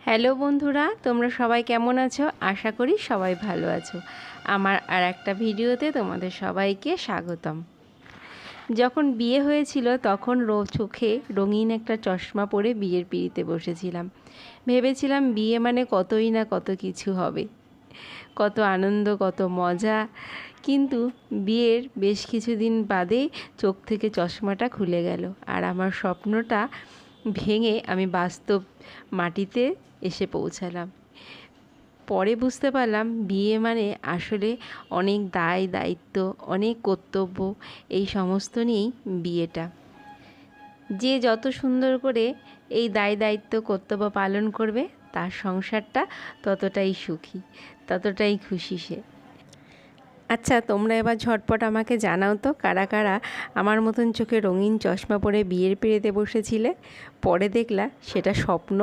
Hello বন্ধুরা, তোমরা সবাই কেমন আছো? আশা করি সবাই ভালো আছো। আমার আর একটা ভিডিওতে তোমাদের সবাইকে স্বাগতম। যখন বিয়ে হয়েছিল তখন চোখে রঙিন একটা চশমা পরে বিয়ের পিঁড়িতে বসেছিলাম। ভেবেছিলাম বিয়ে মানে কতই না কত কিছু হবে, কত আনন্দ, কত মজা। কিন্তু বিয়ের বেশ কিছুদিন বাদেই চোখ থেকে চশমাটা খুলে গেল, আর আমার স্বপ্নটা ভেঙে আমি বাস্তব মাটিতে এসে পৌঁছালাম। পরে বুঝতে পারলাম বিয়ে মানে আসলে অনেক দায় দায়িত্ব, অনেক কর্তব্য, এই সমস্ত নিয়েই বিয়েটা। যে যত সুন্দর করে এই দায় দায়িত্ব কর্তব্য পালন করবে তার সংসারটা ততটাই সুখী, ততটাই খুশি সে। আচ্ছা, তোমরা এবার ঝটপট আমাকে জানাও তো, কারা কারা আমার মতন চোখে রঙিন চশমা পরে বিয়ের পিঁড়িতে বসেছিলে? পরে দেখলা সেটা স্বপ্ন।